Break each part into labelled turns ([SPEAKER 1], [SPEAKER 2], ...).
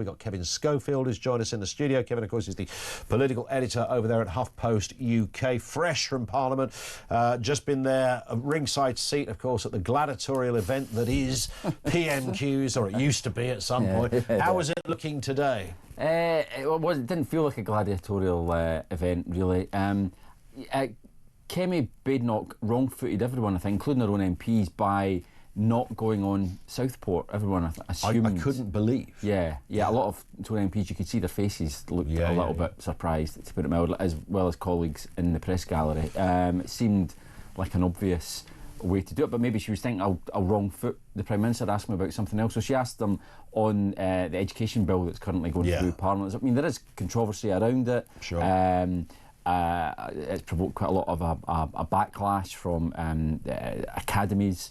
[SPEAKER 1] We've got Kevin Schofield who's joined us in the studio. Kevin, of course, is the political editor over there at HuffPost UK, fresh from Parliament. Just been there, a ringside seat, of course, at the gladiatorial event that is PMQs, or it used to be at some point. How was it looking today?
[SPEAKER 2] It didn't feel like a gladiatorial event, really. Kemi Badenoch wrong-footed everyone, I think, including our own MPs, by not going on Southport. Everyone assumed.
[SPEAKER 1] I couldn't believe.
[SPEAKER 2] Yeah, a lot of Tory MPs, you could see their faces looked a little bit surprised, to put it mildly, as well as colleagues in the press gallery. It seemed like an obvious way to do it, but maybe she was thinking, I'll wrong foot the Prime Minister, asked me about something else. So she asked them on the education bill that's currently going through Parliament. I mean, there is controversy around it.
[SPEAKER 1] Sure.
[SPEAKER 2] It's provoked quite a lot of a backlash from academies,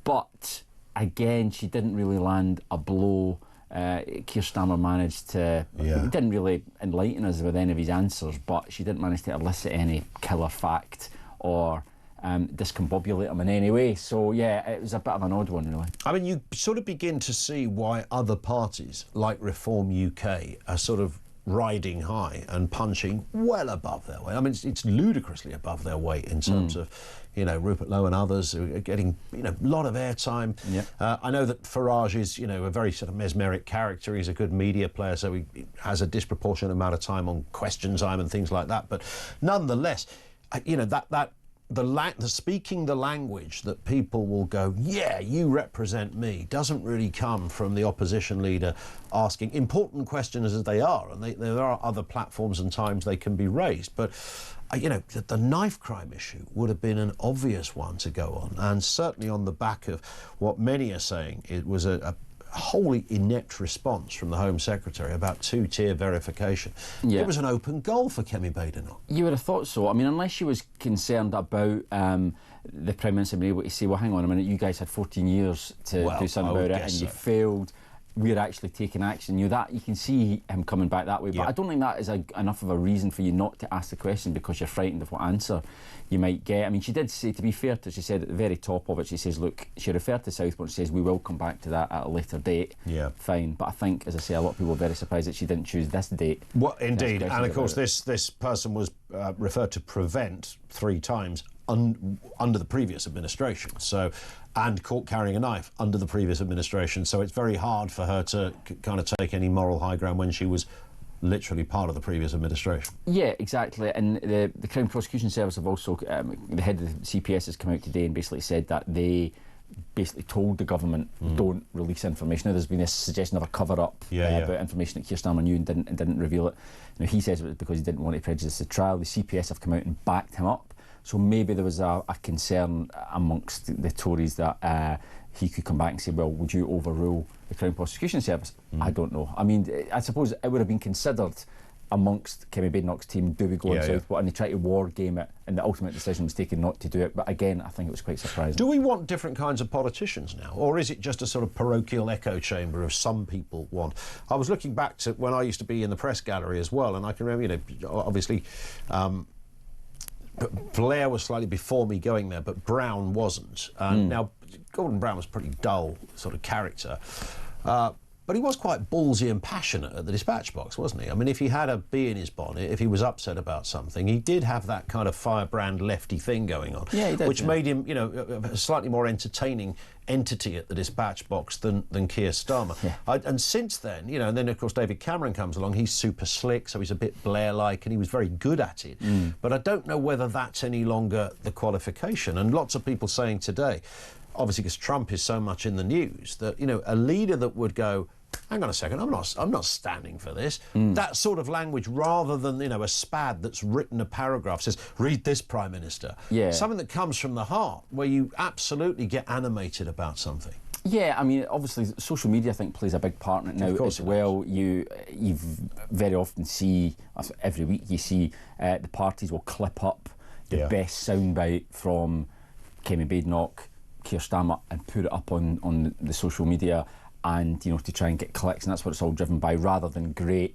[SPEAKER 2] but again, she didn't really land a blow. Keir Starmer managed to, he didn't really enlighten us with any of his answers, but she didn't manage to elicit any killer fact or discombobulate him in any way. So yeah, it was a bit of an odd one, really. I
[SPEAKER 1] mean, you sort of begin to see why other parties like Reform UK are sort of riding high and punching well above their weight. I mean, it's ludicrously above their weight in terms of, you know, Rupert Lowe and others who are getting, you know, a lot of airtime. I know that Farage is, you know, a very sort of mesmeric character. He's a good media player, so he has a disproportionate amount of time on question time and things like that. But nonetheless, you know, the speaking the language that people will go, yeah, you represent me, doesn't really come from the opposition leader asking important questions as they are, and there are other platforms and times they can be raised. But you know, the knife crime issue would have been an obvious one to go on, and certainly on the back of what many are saying, it was a wholly inept response from the Home Secretary about two-tier verification. It was an open goal for Kemi Badenoch.
[SPEAKER 2] You would have thought so. I mean, unless she was concerned about the Prime Minister being able to say, well, hang on a minute, you guys had 14 years to do something about it and you failed. We're actually taking action. You know, that you can see him coming back that way, but I don't think that is enough of a reason for you not to ask the question because you're frightened of what answer you might get. I mean, she did say, to be fair to her, she said at the very top of it, she says, look, she referred to Southport, she says, we will come back to that at a later date. Fine. But I think, as I say, a lot of people were very surprised that she didn't choose this date. Well,
[SPEAKER 1] indeed. And of course, this person was referred to prevent 3 times under the previous administration, so, and caught carrying a knife under the previous administration, so it's very hard for her to kind of take any moral high ground when she was literally part of the previous administration. Yeah,
[SPEAKER 2] exactly. And the Crown Prosecution Service have also, the head of the CPS has come out today and basically said that they basically told the government don't release information. Now, there's been a suggestion of a cover-up about information that Keir Starmer knew and didn't reveal it. Now, he says it was because he didn't want to prejudice the trial. The CPS have come out and backed him up. So maybe there was a concern amongst the Tories that he could come back and say, well, would you overrule the Crown Prosecution Service? I don't know. I mean, I suppose it would have been considered amongst Kemi Badenoch's team, do we go on Southport? And they tried to war game it, and the ultimate decision was taken not to do it. But again, I think it was quite surprising.
[SPEAKER 1] Do we want different kinds of politicians now? Or is it just a sort of parochial echo chamber of some people want? I was looking back to when I used to be in the press gallery as well, and I can remember, you know, obviously, Blair was slightly before me going there, but Brown wasn't. Now, Gordon Brown was a pretty dull sort of character, but he was quite ballsy and passionate at the dispatch box, wasn't he? I mean, if he had a bee in his bonnet, if he was upset about something, he did have that kind of firebrand lefty thing going on,
[SPEAKER 2] he did,
[SPEAKER 1] which made him, you know, a slightly more entertaining entity at the dispatch box than Keir Starmer. And since then, you know, and then of course David Cameron comes along, he's super slick, so he's a bit Blair-like, and he was very good at it. But I don't know whether that's any longer the qualification. And lots of people saying today, obviously because Trump is so much in the news, that, you know, a leader that would go, hang on a second, I'm not standing for this. That sort of language, rather than, you know, a spad that's written a paragraph, says, read this, Prime Minister. Something that comes from the heart, where you absolutely get animated about something.
[SPEAKER 2] Yeah, I mean, obviously, social media, I think, plays a big part in it now as well. You very often see, every week, you see the parties will clip up the best soundbite from Kemi Badenoch, Keir Starmer, and put it up on the social media, and, you know, to try and get clicks, and that's what it's all driven by, rather than great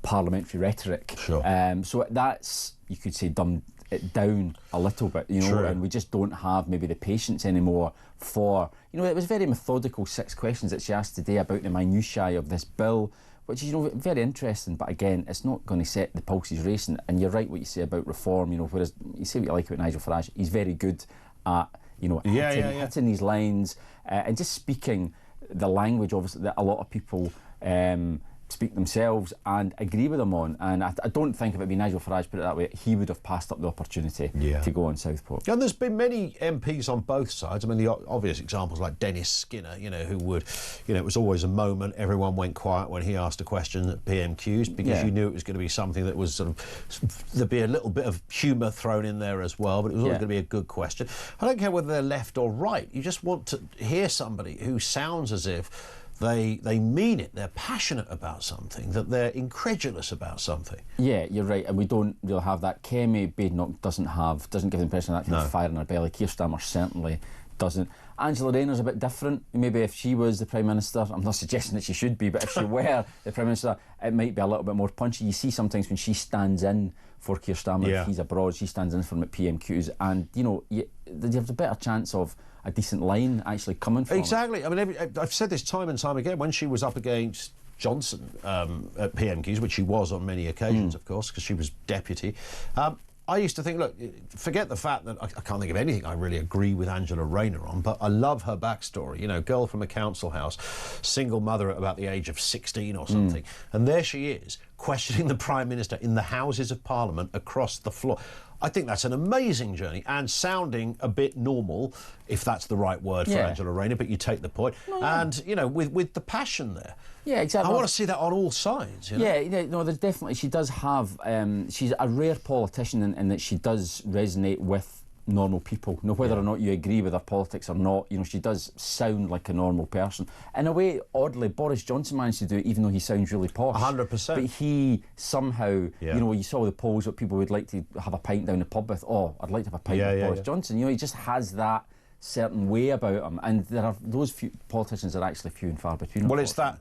[SPEAKER 2] parliamentary rhetoric. So that's, you could say, dumbed it down a little bit, you know,
[SPEAKER 1] True.
[SPEAKER 2] and we just don't have maybe the patience anymore for, you know, it was very methodical 6 questions that she asked today about the minutiae of this bill, which is, you know, very interesting, but again, it's not going to set the pulses racing. And you're right what you say about reform, you know, whereas you say what you like about Nigel Farage, he's very good at, you know, hitting these lines and just speaking the language, obviously, that a lot of people speak themselves and agree with him on. And I don't think if it had been Nigel Farage, put it that way, he would have passed up the opportunity to go on Southport.
[SPEAKER 1] And there's been many MPs on both sides. I mean, the obvious examples like Dennis Skinner, you know, who would, you know, it was always a moment, everyone went quiet when he asked a question at PMQs because you knew it was going to be something that was sort of, there'd be a little bit of humour thrown in there as well, but it was always going to be a good question. I don't care whether they're left or right, you just want to hear somebody who sounds as if they mean it, they're passionate about something, that they're incredulous about something.
[SPEAKER 2] Yeah, you're right, and we don't really have that. Kemi Badenoch doesn't give the impression of that kind of fire in her belly. Keir Starmer certainly doesn't. Angela Rayner's a bit different. Maybe if she was the Prime Minister, I'm not suggesting that she should be, but if she were the Prime Minister, it might be a little bit more punchy. You see sometimes when she stands in for Keir Starmer, if he's abroad, she stands in for him at PMQs, and, you know, you have a better chance of a decent line actually coming from
[SPEAKER 1] Exactly.
[SPEAKER 2] it.
[SPEAKER 1] I mean, I've said this time and time again, when she was up against Johnson at PMQs, which she was on many occasions, of course, because she was deputy, I used to think, look, forget the fact that I can't think of anything I really agree with Angela Rayner on, but I love her backstory. You know, girl from a council house, single mother at about the age of 16 or something, and there she is, questioning the Prime Minister in the Houses of Parliament across the floor. I think that's an amazing journey and sounding a bit normal, if that's the right word for Angela Rayner, but you take the point. And, you know, with the passion there.
[SPEAKER 2] Yeah, exactly.
[SPEAKER 1] I want to see that on all sides. You know?
[SPEAKER 2] Yeah, no, there's definitely, she does have, she's a rare politician in that she does resonate with normal people. You know, whether or not you agree with her politics or not, you know, she does sound like a normal person. In a way, oddly, Boris Johnson managed to do it, even though he sounds really posh.
[SPEAKER 1] 100%.
[SPEAKER 2] But he somehow, you know, you saw the polls, what people would like to have a pint down the pub with. Oh, I'd like to have a pint with Boris Johnson. You know, he just has that certain way about him, and there are those few politicians are actually few and far between.
[SPEAKER 1] Well, it's that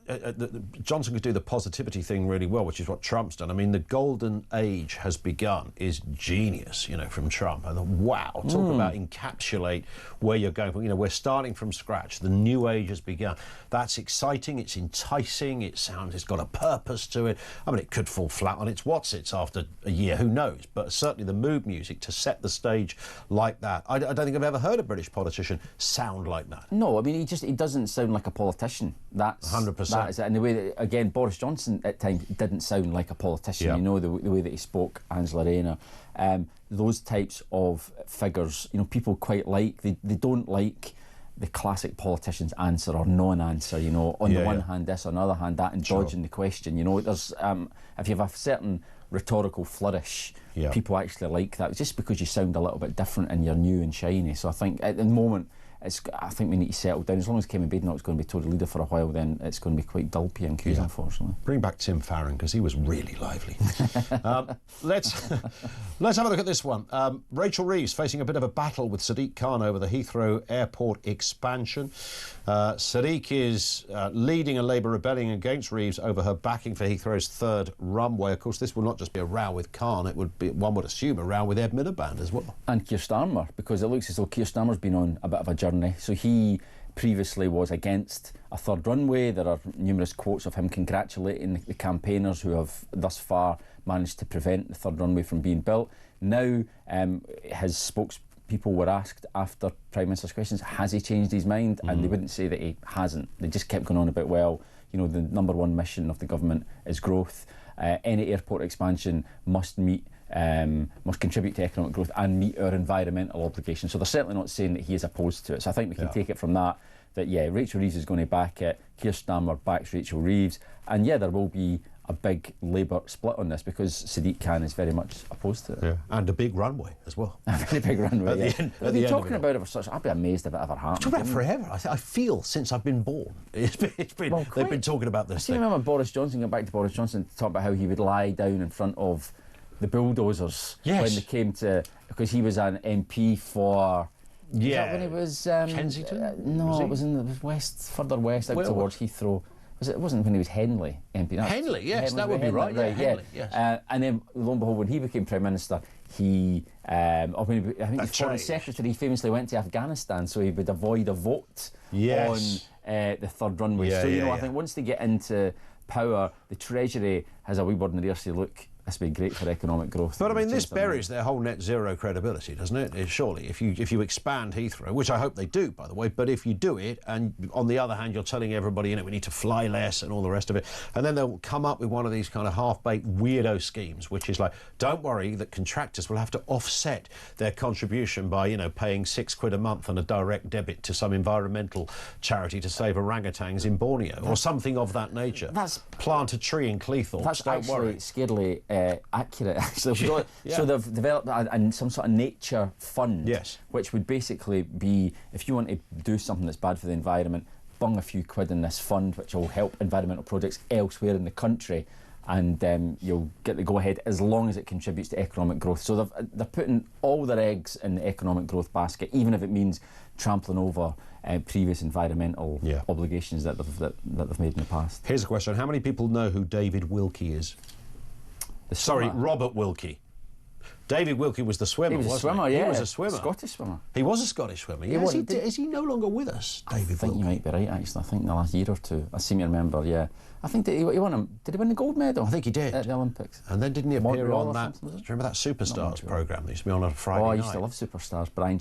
[SPEAKER 1] Johnson could do the positivity thing really well, which is what Trump's done. I mean, the golden age has begun is genius, you know, from Trump. And wow, talk about encapsulate where you're going. You know, we're starting from scratch. The new age has begun. That's exciting. It's enticing. It's got a purpose to it. I mean, it could fall flat on its whatsits after a year. Who knows? But certainly the mood music to set the stage like that. I don't think I've ever heard a British politician sound like that.
[SPEAKER 2] No, I mean, he doesn't sound like a politician. That's
[SPEAKER 1] 100%.
[SPEAKER 2] That is it. And the way that, again, Boris Johnson at times didn't sound like a politician. You know, the way that he spoke, Angela Rayner, those types of figures, you know, people quite like. They don't like the classic politician's answer or non-answer, you know, on the one hand this, on the other hand that, and dodging the question, you know. There's if you have a certain rhetorical flourish, people actually like that, just because you sound a little bit different and you're new and shiny. So I think at the moment, I think we need to settle down. As long as Kemi Badenoch's going to be Tory leader for a while, then it's going to be quite dull PMQs, unfortunately.
[SPEAKER 1] Bring back Tim Farron, because he was really lively. Let's have a look at this one. Rachel Reeves facing a bit of a battle with Sadiq Khan over the Heathrow airport expansion. Sadiq is leading a Labour rebellion against Reeves over her backing for Heathrow's third runway. Of course, this will not just be a row with Khan, it would be, one would assume, a row with Ed Miliband as well.
[SPEAKER 2] And Keir Starmer, because it looks as though Keir Starmer's been on a bit of a journey. So he previously was against a third runway. There are numerous quotes of him congratulating the campaigners who have thus far managed to prevent the third runway from being built. Now his spokespeople were asked after Prime Minister's questions, has he changed his mind? And they wouldn't say that he hasn't. They just kept going on about, well, you know, the number one mission of the government is growth. Any airport expansion must contribute to economic growth and meet our environmental obligations. So they're certainly not saying that he is opposed to it. So I think we can take it from that, Rachel Reeves is going to back it, Keir Starmer backs Rachel Reeves, and there will be a big Labour split on this because Sadiq Khan is very much opposed to it.
[SPEAKER 1] Yeah. And a big runway as well.
[SPEAKER 2] A very big runway, They've been talking about it for such... I'd be amazed if it ever happened.
[SPEAKER 1] Talking about it forever. I feel since I've been born. They've been talking about this thing.
[SPEAKER 2] I remember Boris Johnson, going back to Boris Johnson, to talk about how he would lie down in front of the bulldozers when they came to... Because he was an MP for... Was that when he was...
[SPEAKER 1] Kensington?
[SPEAKER 2] No, it was in the west, further west, out towards Heathrow. It wasn't when he was Henley MP.
[SPEAKER 1] Henley, yes, that would be right.
[SPEAKER 2] Henley,
[SPEAKER 1] Henley, yes.
[SPEAKER 2] And then, lo and behold, when he became Prime Minister, he, I think the Foreign Secretary famously went to Afghanistan so he would avoid a vote on the third runway. I think once they get into power, the Treasury has a wee word in the ear say, look, this would be great for economic growth.
[SPEAKER 1] But I mean, this buries their whole net zero credibility, doesn't it? Surely, if you expand Heathrow, which I hope they do, by the way, but if you do it, and on the other hand, you're telling everybody, we need to fly less and all the rest of it, and then they'll come up with one of these kind of half-baked weirdo schemes, which is like, don't worry, that contractors will have to offset their contribution by, paying £6 a month on a direct debit to some environmental charity to save orangutans in Borneo, or something of that nature. Plant a tree in Cleethorpes.
[SPEAKER 2] That's actually scarily accurate, actually. So they've developed some sort of nature fund, which would basically be, if you want to do something that's bad for the environment, bung a few quid in this fund, which will help environmental projects elsewhere in the country, and you'll get the go-ahead as long as it contributes to economic growth. So they're putting all their eggs in the economic growth basket, even if it means trampling over previous environmental obligations that they've made in the past.
[SPEAKER 1] Here's a question. How many people know who David Wilkie is? Robert Wilkie. David Wilkie was the swimmer, wasn't he?
[SPEAKER 2] He was a swimmer, yeah.
[SPEAKER 1] He was a swimmer.
[SPEAKER 2] Scottish swimmer.
[SPEAKER 1] He was a Scottish swimmer. Is he no longer with us, David Wilkie?
[SPEAKER 2] I think you might be right, actually. I think in the last year or two. I seem to remember, yeah. I think that he won did he win the gold medal?
[SPEAKER 1] I think he did.
[SPEAKER 2] At the Olympics.
[SPEAKER 1] And then didn't he appear on that, do you remember that Superstars programme that used to be on a Friday night?
[SPEAKER 2] I used to love Superstars. Brian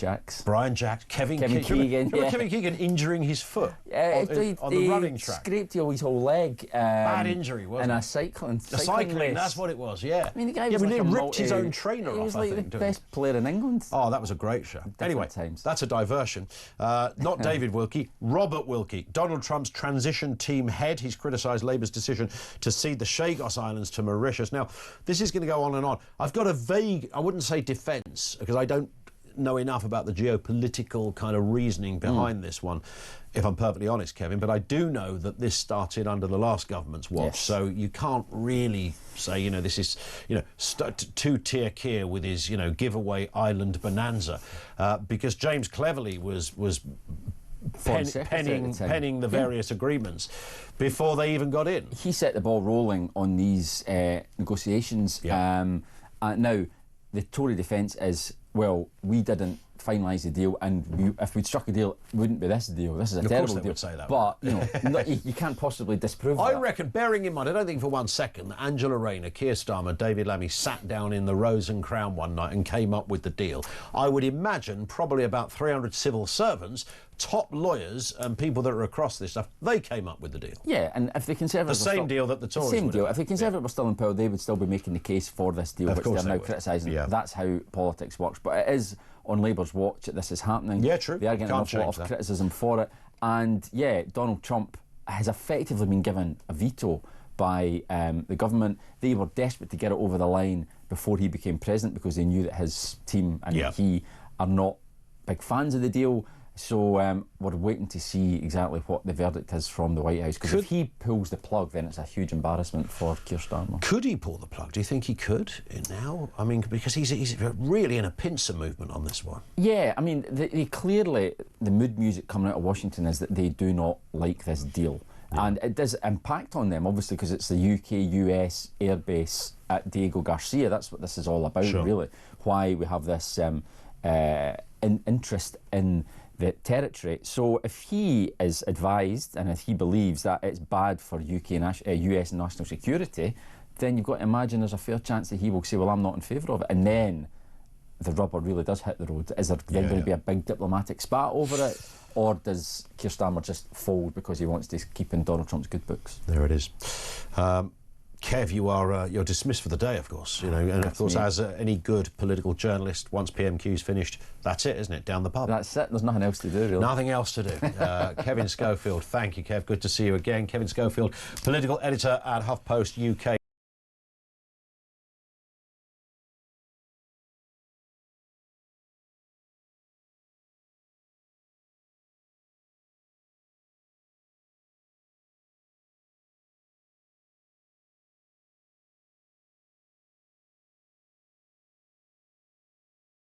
[SPEAKER 2] Jacks,
[SPEAKER 1] Kevin
[SPEAKER 2] Keegan.
[SPEAKER 1] Remember Kevin Keegan injuring his foot on the running track?
[SPEAKER 2] Scraped his whole leg.
[SPEAKER 1] Bad injury, wasn't it?
[SPEAKER 2] In a cycling
[SPEAKER 1] race. That's what it was, yeah.
[SPEAKER 2] I mean, the guy was
[SPEAKER 1] he ripped his own trainer off,
[SPEAKER 2] He was like the best player in England.
[SPEAKER 1] Oh, that was a great show. Anyway, that's a diversion. Not David Wilkie, Robert Wilkie, Donald Trump's transition team head. He's criticised Labour's decision to cede the Chagos Islands to Mauritius. Now, this is going to go on and on. I've got a vague, I wouldn't say defence, because I don't know enough about the geopolitical kind of reasoning behind this one, if I'm perfectly honest, Kevin, but I do know that this started under the last government's watch, so you can't really say, this is, two-tier Keir with his, giveaway island bonanza, because James Cleverly was penning the various agreements before they even got in.
[SPEAKER 2] He set the ball rolling on these negotiations. Now, the Tory defence is, well, we didn't finalise the deal, and if we'd struck a deal, it wouldn't be this deal. This is a terrible deal.
[SPEAKER 1] Would say that.
[SPEAKER 2] But you can't possibly disprove that.
[SPEAKER 1] I reckon, bearing in mind, I don't think for one second that Angela Rayner, Keir Starmer, David Lammy sat down in the Rose and Crown one night and came up with the deal. I would imagine probably about 300 civil servants, top lawyers and people that are across this stuff, they came up with the deal.
[SPEAKER 2] Yeah, and if the Conservatives...
[SPEAKER 1] The same deal that the Tories would have.
[SPEAKER 2] If the Conservatives were still in power, they would still be making the case for this deal, which they're now criticising. That's how politics works. But it is on Labour's watch that this is happening.
[SPEAKER 1] Yeah, true.
[SPEAKER 2] They are getting an awful lot of criticism for it. And, Donald Trump has effectively been given a veto by the government. They were desperate to get it over the line before he became president because they knew that his team and he are not big fans of the deal. So we're waiting to see exactly what the verdict is from the White House, because if he pulls the plug, then it's a huge embarrassment for Keir Starmer.
[SPEAKER 1] Could he pull the plug? Do you think he could now? I mean, because he's really in a pincer movement on this one.
[SPEAKER 2] Yeah, I mean, clearly the mood music coming out of Washington is that they do not like this deal. Yeah. And it does impact on them, obviously, because it's the UK-US airbase at Diego Garcia. That's what this is all about, really. Why we have this interest in the territory. So if he is advised and if he believes that it's bad for US national security, then you've got to imagine there's a fair chance that he will say, well, I'm not in favour of it. And then the rubber really does hit the road. Is there then going to be a big diplomatic spat over it? Or does Keir Starmer just fold because he wants to keep in Donald Trump's good books?
[SPEAKER 1] There it is. Kev, you're dismissed for the day, of course. And of course, as any good political journalist, once PMQ's finished, that's it, isn't it? Down the pub.
[SPEAKER 2] That's it. There's nothing else to do, really.
[SPEAKER 1] Nothing else to do. Kevin Schofield, thank you, Kev. Good to see you again. Kevin Schofield, political editor at HuffPost UK.